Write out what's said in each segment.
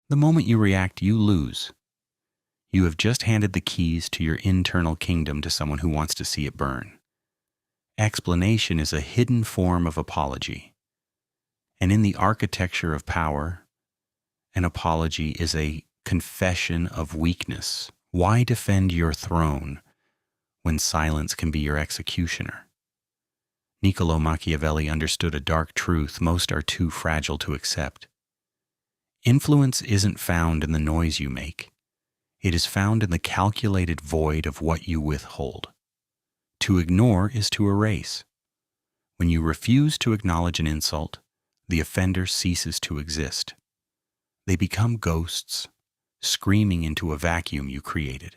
The moment you react, you lose. You have just handed the keys to your internal kingdom to someone who wants to see it burn. Explanation is a hidden form of apology. And in the architecture of power, an apology is a confession of weakness. Why defend your throne when silence can be your executioner? Niccolo Machiavelli understood a dark truth most are too fragile to accept. Influence isn't found in the noise you make. It is found in the calculated void of what you withhold. To ignore is to erase. When you refuse to acknowledge an insult, the offender ceases to exist. They become ghosts, screaming into a vacuum you created.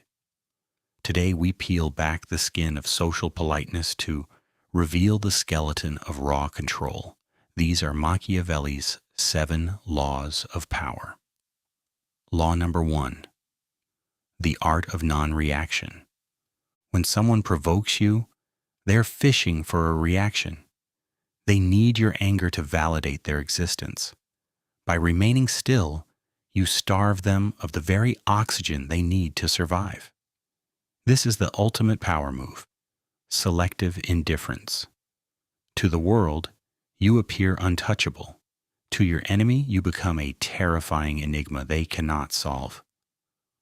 Today we peel back the skin of social politeness to reveal the skeleton of raw control. These are Machiavelli's 7 laws of power. Law number 1. The art of non-reaction. When someone provokes you, they're fishing for a reaction. They need your anger to validate their existence. By remaining still, you starve them of the very oxygen they need to survive. This is the ultimate power move, selective indifference. To the world, you appear untouchable. To your enemy, you become a terrifying enigma they cannot solve.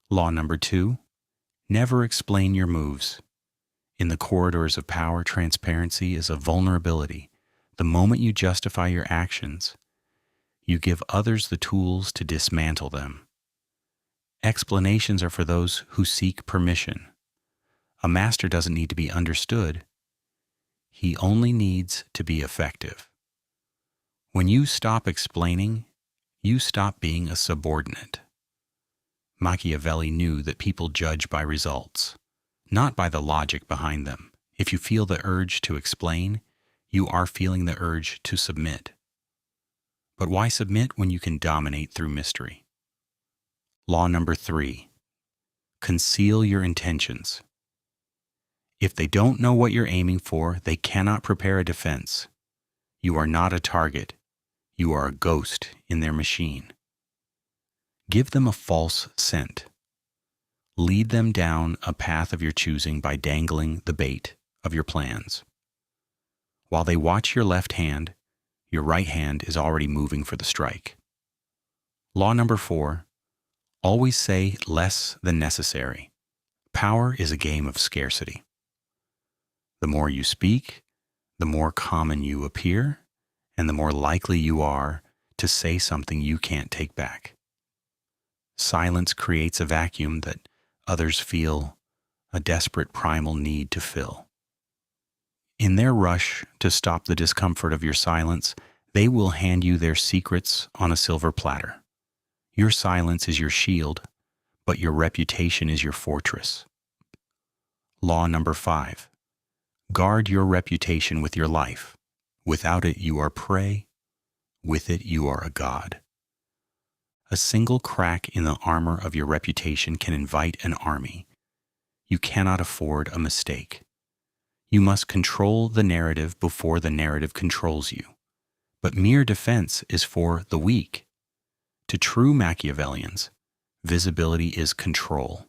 Law number 2, never explain your moves. In the corridors of power, transparency is a vulnerability. The moment you justify your actions, you give others the tools to dismantle them. Explanations are for those who seek permission. A master doesn't need to be understood. He only needs to be effective. When you stop explaining, you stop being a subordinate. Machiavelli knew that people judge by results, not by the logic behind them. If you feel the urge to explain, you are feeling the urge to submit. But why submit when you can dominate through mystery? Law number 3. Conceal your intentions. If they don't know what you're aiming for, they cannot prepare a defense. You are not a target. You are a ghost in their machine. Give them a false scent. Lead them down a path of your choosing by dangling the bait of your plans. While they watch your left hand, your right hand is already moving for the strike. Law number 4. Always say less than necessary. Power is a game of scarcity. The more you speak, the more common you appear, and the more likely you are to say something you can't take back. Silence creates a vacuum that others feel a desperate primal need to fill. In their rush to stop the discomfort of your silence, they will hand you their secrets on a silver platter. Your silence is your shield, but your reputation is your fortress. Law number 5. Guard your reputation with your life. Without it, you are prey. With it, you are a god. A single crack in the armor of your reputation can invite an army. You cannot afford a mistake. You must control the narrative before the narrative controls you. But mere defense is for the weak. To true Machiavellians, visibility is control.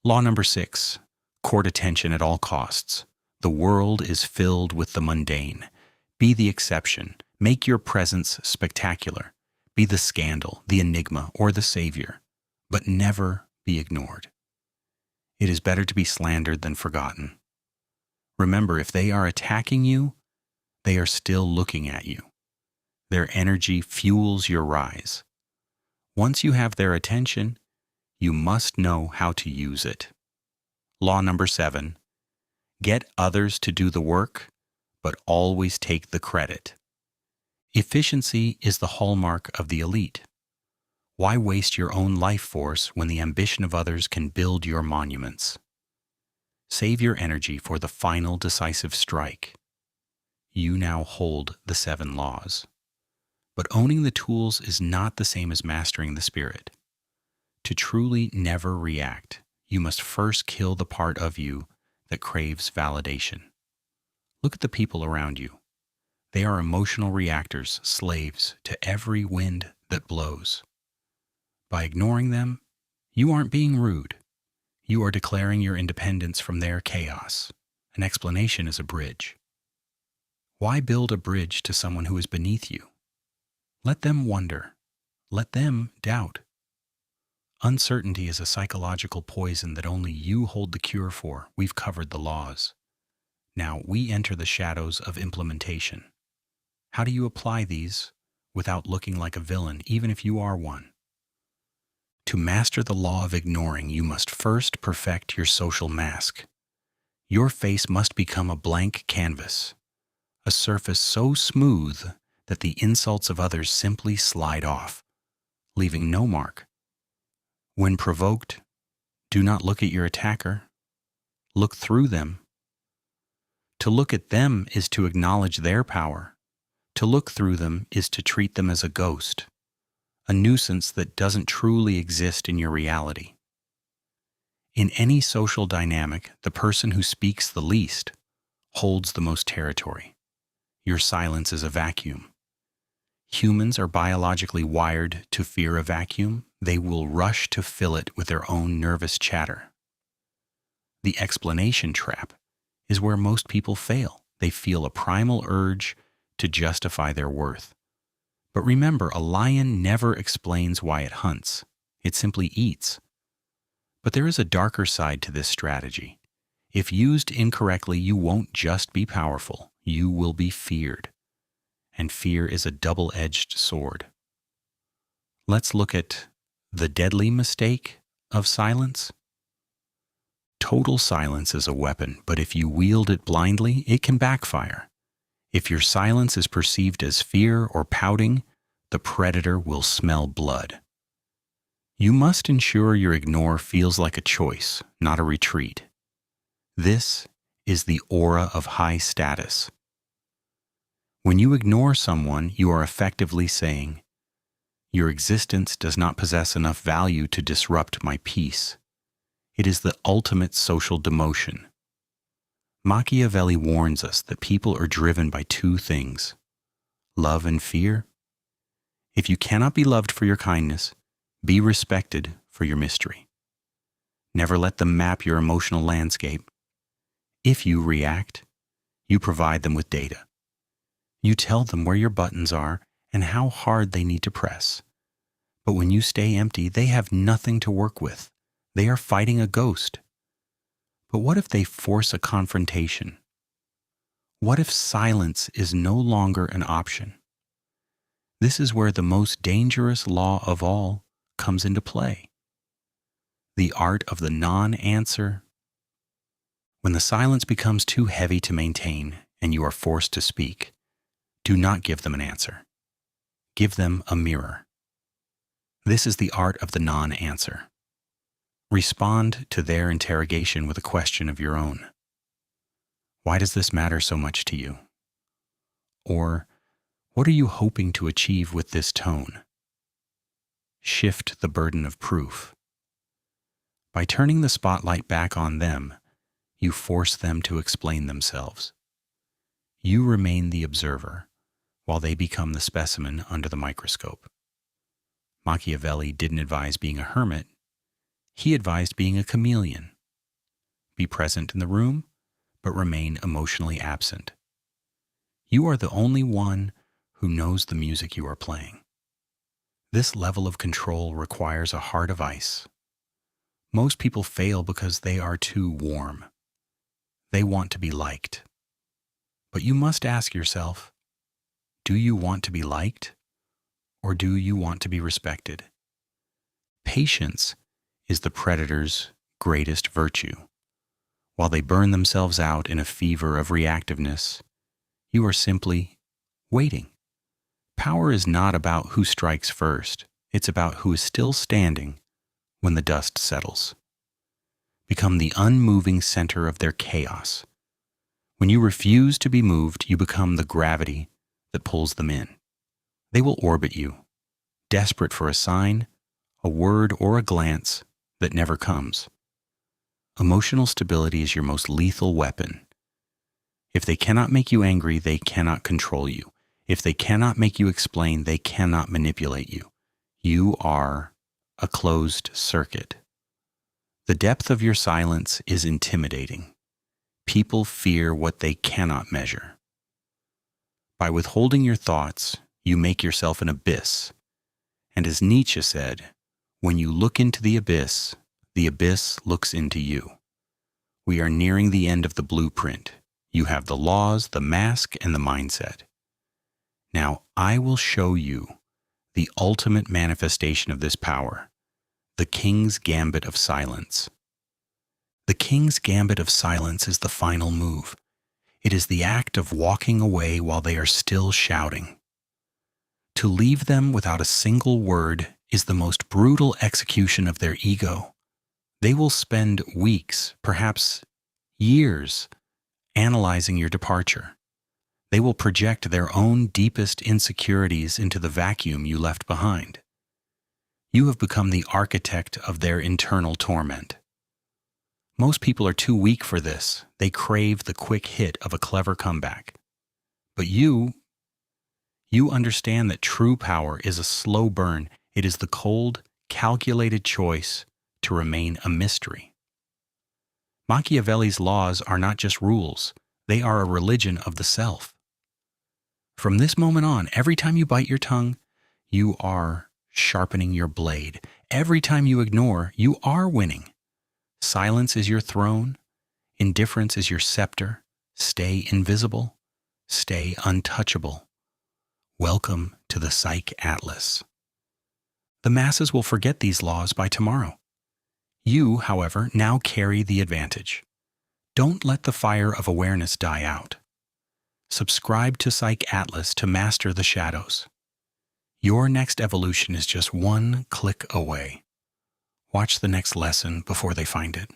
Law number 6. Court attention at all costs. The world is filled with the mundane. Be the exception. Make your presence spectacular. Be the scandal, the enigma, or the savior, but never be ignored. It is better to be slandered than forgotten. Remember, if they are attacking you, they are still looking at you. Their energy fuels your rise. Once you have their attention, you must know how to use it. Law number 7. Get others to do the work, but always take the credit. Efficiency is the hallmark of the elite. Why waste your own life force when the ambition of others can build your monuments? Save your energy for the final decisive strike. You now hold the 7 laws. But owning the tools is not the same as mastering the spirit. To truly never react, you must first kill the part of you that craves validation. Look at the people around you. They are emotional reactors, slaves to every wind that blows. By ignoring them, you aren't being rude. You are declaring your independence from their chaos. An explanation is a bridge. Why build a bridge to someone who is beneath you? Let them wonder. Let them doubt. Uncertainty is a psychological poison that only you hold the cure for. We've covered the laws. Now we enter the shadows of implementation. How do you apply these without looking like a villain, even if you are one? To master the law of ignoring, you must first perfect your social mask. Your face must become a blank canvas, a surface so smooth that the insults of others simply slide off, leaving no mark. When provoked, do not look at your attacker. Look through them. To look at them is to acknowledge their power. To look through them is to treat them as a ghost, a nuisance that doesn't truly exist in your reality. In any social dynamic, the person who speaks the least holds the most territory. Your silence is a vacuum. Humans are biologically wired to fear a vacuum. They will rush to fill it with their own nervous chatter. The explanation trap is where most people fail. They feel a primal urge to justify their worth. But remember, a lion never explains why it hunts. It simply eats. But there is a darker side to this strategy. If used incorrectly, you won't just be powerful, you will be feared. And fear is a double-edged sword. Let's look at the deadly mistake of silence. Total silence is a weapon, but if you wield it blindly, it can backfire. If your silence is perceived as fear or pouting, the predator will smell blood. You must ensure your ignore feels like a choice, not a retreat. This is the aura of high status. When you ignore someone, you are effectively saying, "Your existence does not possess enough value to disrupt my peace." It is the ultimate social demotion. Machiavelli warns us that people are driven by two things: love and fear. If you cannot be loved for your kindness, be respected for your mystery. Never let them map your emotional landscape. If you react, you provide them with data. You tell them where your buttons are and how hard they need to press. But when you stay empty, they have nothing to work with. They are fighting a ghost. But what if they force a confrontation? What if silence is no longer an option? This is where the most dangerous law of all comes into play. The art of the non-answer. When the silence becomes too heavy to maintain and you are forced to speak, do not give them an answer. Give them a mirror. This is the art of the non-answer. Respond to their interrogation with a question of your own. Why does this matter so much to you? Or, what are you hoping to achieve with this tone? Shift the burden of proof. By turning the spotlight back on them, you force them to explain themselves. You remain the observer, while they become the specimen under the microscope. Machiavelli didn't advise being a hermit. He advised being a chameleon. Be present in the room, but remain emotionally absent. You are the only one who knows the music you are playing. This level of control requires a heart of ice. Most people fail because they are too warm. They want to be liked. But you must ask yourself, do you want to be liked, or do you want to be respected? Patience is the predator's greatest virtue. While they burn themselves out in a fever of reactiveness, you are simply waiting. Power is not about who strikes first. It's about who is still standing when the dust settles. Become the unmoving center of their chaos. When you refuse to be moved, you become the gravity that pulls them in. They will orbit you, desperate for a sign, a word, or a glance that never comes. Emotional stability is your most lethal weapon. If they cannot make you angry, they cannot control you. If they cannot make you explain, they cannot manipulate you. You are a closed circuit. The depth of your silence is intimidating. People fear what they cannot measure. By withholding your thoughts, you make yourself an abyss. And as Nietzsche said, when you look into the abyss looks into you. We are nearing the end of the blueprint. You have the laws, the mask, and the mindset. Now I will show you the ultimate manifestation of this power, the King's Gambit of Silence. The King's Gambit of Silence is the final move. It is the act of walking away while they are still shouting. To leave them without a single word is the most brutal execution of their ego. They will spend weeks, perhaps years, analyzing your departure. They will project their own deepest insecurities into the vacuum you left behind. You have become the architect of their internal torment. Most people are too weak for this. They crave the quick hit of a clever comeback. But you understand that true power is a slow burn. It is the cold, calculated choice to remain a mystery. Machiavelli's laws are not just rules. They are a religion of the self. From this moment on, every time you bite your tongue, you are sharpening your blade. Every time you ignore, you are winning. Silence is your throne. Indifference is your scepter. Stay invisible. Stay untouchable. Welcome to the Psych Atlas. The masses will forget these laws by tomorrow. You, however, now carry the advantage. Don't let the fire of awareness die out. Subscribe to Psych Atlas to master the shadows. Your next evolution is just one click away. Watch the next lesson before they find it.